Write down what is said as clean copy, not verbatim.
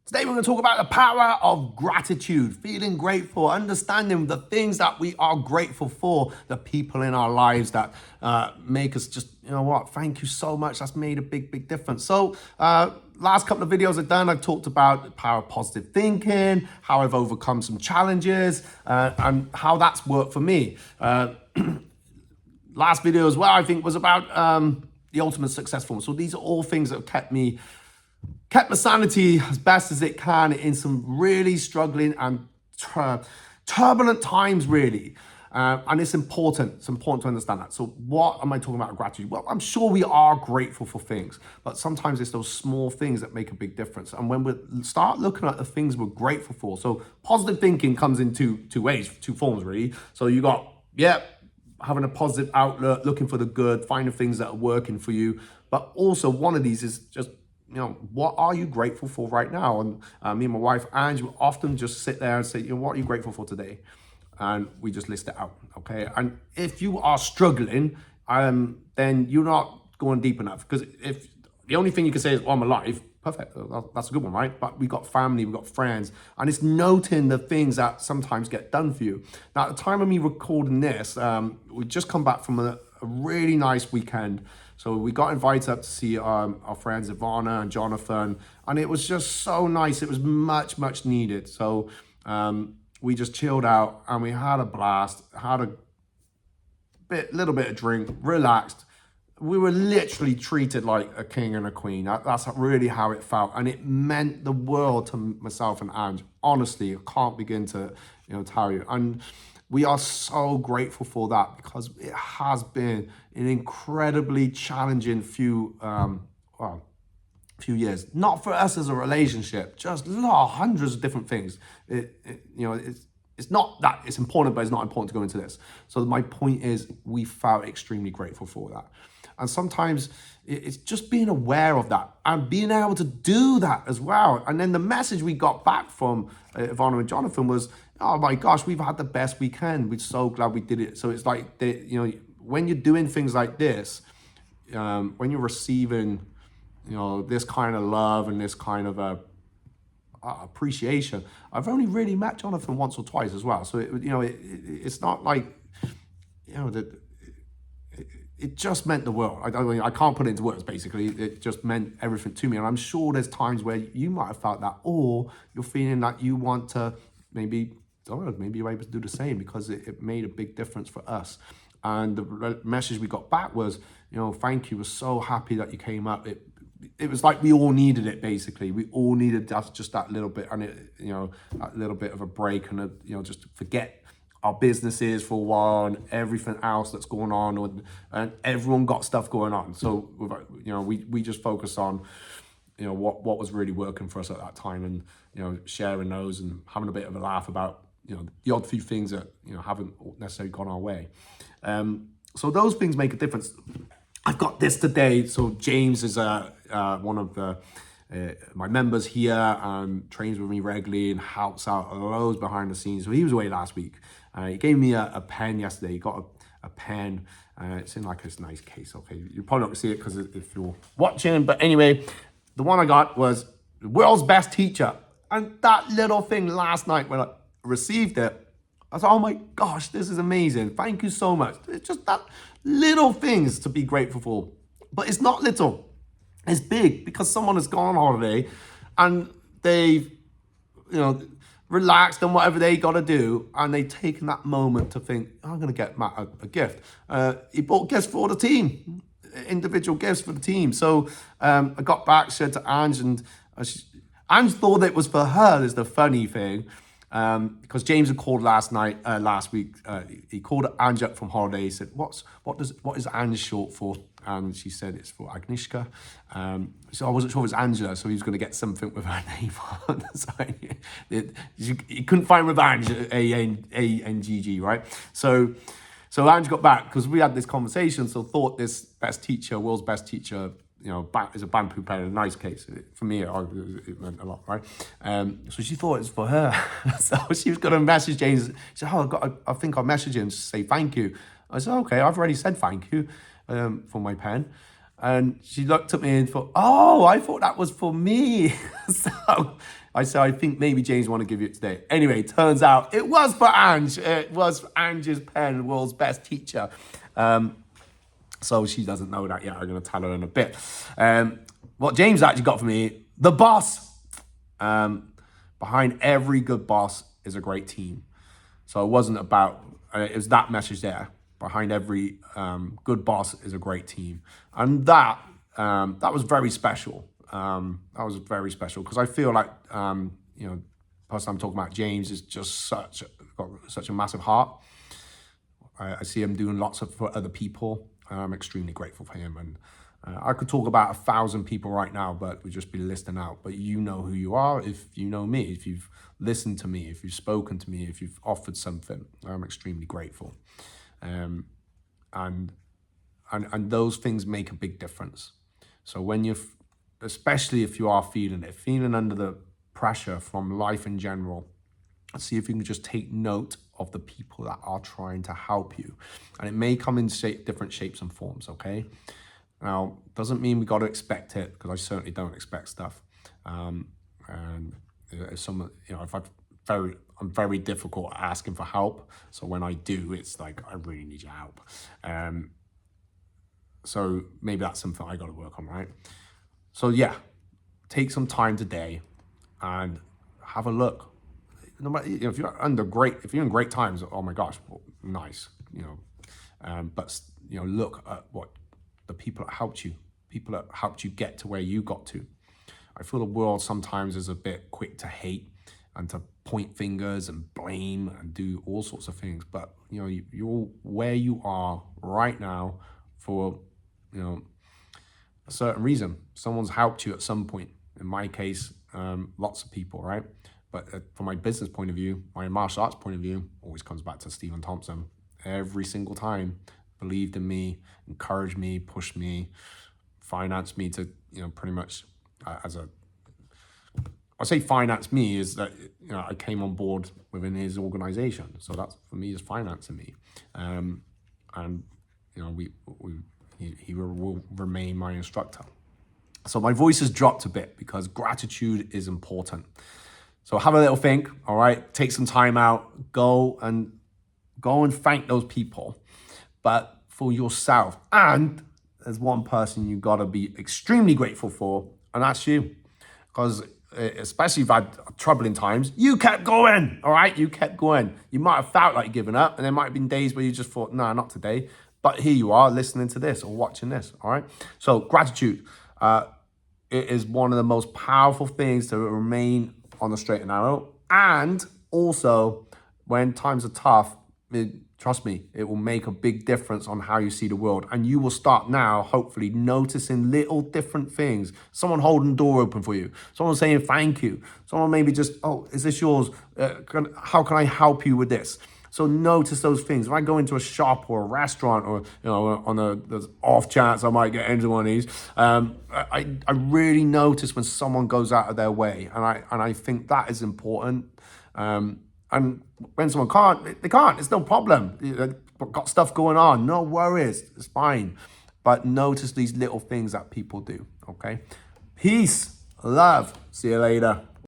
Today we're going to talk about the power of gratitude, feeling grateful, understanding the things that we are grateful for, the people in our lives that make us just, you know what, thank you so much. That's made a big, big difference. So last couple of videos I've done, I've talked about the power of positive thinking, how I've overcome some challenges, and how that's worked for me. Last video as well, I think, was about the ultimate success formula. So these are all things that have kept my sanity as best as it can in some really struggling and turbulent times, really. And it's important. It's important to understand that. So what am I talking about gratitude? Well, I'm sure we are grateful for things, but sometimes it's those small things that make a big difference. And when we start looking at the things we're grateful for, so positive thinking comes in two ways, two forms, really. So you got, having a positive outlook, looking for the good, finding things that are working for you. But also one of these is just, you know, what are you grateful for right now? And me and my wife, Ange, will often just sit there and say, you know, what are you grateful for today? And we just list it out, okay? And if you are struggling, then you're not going deep enough. Because if the only thing you can say is, well, I'm alive, perfect, that's a good one, right? But we've got family, we've got friends, and it's noting the things that sometimes get done for you. Now, at the time of me recording this, we just come back from a really nice weekend. So we got invited up to see our friends Iwona and Jonathon, and it was just so nice. It was much, much needed. So we just chilled out and we had a blast, had a little bit of drink, relaxed. We were literally treated like a king and a queen. That's really how it felt, and it meant the world to myself and Ange. Honestly, I can't begin to, you know, tell you. And we are so grateful for that, because it has been an incredibly challenging few years. Not for us as a relationship, just hundreds of different things. It's not that it's important, but it's not important to go into this. So my point is, we felt extremely grateful for that. And sometimes it's just being aware of that and being able to do that as well. And then the message we got back from Iwona and Jonathon was, oh my gosh, we've had the best weekend. We're so glad we did it. So it's like, you know, when you're doing things like this, when you're receiving, you know, this kind of love and this kind of appreciation. I've only really met Jonathon once or twice as well. So, it's not like, you know, that it just meant the world. I can't put it into words, basically. It just meant everything to me. And I'm sure there's times where you might have felt that, or you're feeling that you want to maybe you're able to do the same, because it made a big difference for us. And the message we got back was, you know, thank you. We're so happy that you came up. It was like we all needed it, basically. We all needed just that little bit, and that little bit of a break, and just to forget our businesses for a while and everything else that's going on, and everyone got stuff going on. So we just focused on what was really working for us at that time, and sharing those and having a bit of a laugh about the odd few things that haven't necessarily gone our way. So those things make a difference. I've got this today. So James is one of my members here, and trains with me regularly and helps out loads behind the scenes. So he was away last week. He gave me a pen yesterday. He got a pen. It's in like this nice case. Okay, you're probably not gonna see it because if you're watching. But anyway, the one I got was the world's best teacher. And that little thing last night when I received it, I thought, oh my gosh, this is amazing. Thank you so much. It's just that little things to be grateful for. But it's not little. It's big, because someone has gone on holiday and they've, relaxed and whatever they got to do, and they've taken that moment to think, I'm going to get Matt a gift. He bought gifts for the team, individual gifts for the team. So I got back, said to Ange, and Ange thought it was for her, is the funny thing. Because James had called last week. He called Ange up from holiday. He said, what is Ange short for? And she said it's for Agnieszka. So I wasn't sure if it was Angela, so he was going to get something with her name on. So he couldn't find revenge, A-N-G-G, right? So Ange got back, because we had this conversation, so thought this best teacher, world's best teacher, is a bamboo pen, in a nice case. For me, it meant a lot, right? So she thought it was for her. So she was going to message James. She said, I think I'll message him to say thank you. I said, okay, I've already said thank you for my pen. And she looked at me and thought, oh, I thought that was for me. So I said, I think maybe James want to give you it today. Anyway, turns out it was for Ange. It was Ange's pen, world's best teacher. So she doesn't know that yet. I'm going to tell her in a bit. What James actually got for me, the boss. Behind every good boss is a great team. So it wasn't about, it was that message there. Behind every good boss is a great team. And that was very special. That was very special because I feel like, the person I'm talking about, James, is just got such a massive heart. I see him doing lots for other people. I'm extremely grateful for him. And I could talk about 1,000 people right now, but we'd just be listing out. But you know who you are if you know me, if you've listened to me, if you've spoken to me, if you've offered something. I'm extremely grateful. And those things make a big difference. So when especially if you are feeling under the pressure from life in general, see if you can just take note of the people that are trying to help you. And it may come in different shapes and forms, okay? Now, doesn't mean we got to expect it, because I certainly don't expect stuff. And if I'm very difficult at asking for help. So when I do, it's like, I really need your help. So maybe that's something I got to work on, right? So yeah, take some time today and have a look. No matter, if you're in great times, oh my gosh, well, nice, but look at what the people that helped you get to where you got to. I feel the world sometimes is a bit quick to hate and to point fingers and blame and do all sorts of things, but you're where you are right now for a certain reason. Someone's helped you at some point. In my case, lots of people, right? But from my business point of view, my martial arts point of view, always comes back to Stephen Thompson. Every single time, believed in me, encouraged me, pushed me, financed me to, pretty much I say finance me is that, I came on board within his organization. So that's, for me, is financing me. He will remain my instructor. So my voice has dropped a bit because gratitude is important. So have a little think, all right? Take some time out, go and thank those people, but for yourself. And there's one person you gotta be extremely grateful for, and that's you. Because especially if you've had troubling times, you kept going, all right? You kept going. You might have felt like giving up, and there might have been days where you just thought, no, not today. But here you are listening to this or watching this, all right? So gratitude, it is one of the most powerful things to remain on the straight and narrow. And also, when times are tough, trust me, it will make a big difference on how you see the world. And you will start now, hopefully, noticing little different things. Someone holding the door open for you. Someone saying thank you. Someone maybe just, oh, is this yours? How can I help you with this? So notice those things. If I go into a shop or a restaurant, or on the off chance I might get into one of these, I really notice when someone goes out of their way, and I think that is important. And when someone can't, they can't. It's no problem. They've got stuff going on. No worries. It's fine. But notice these little things that people do. Okay. Peace, love. See you later.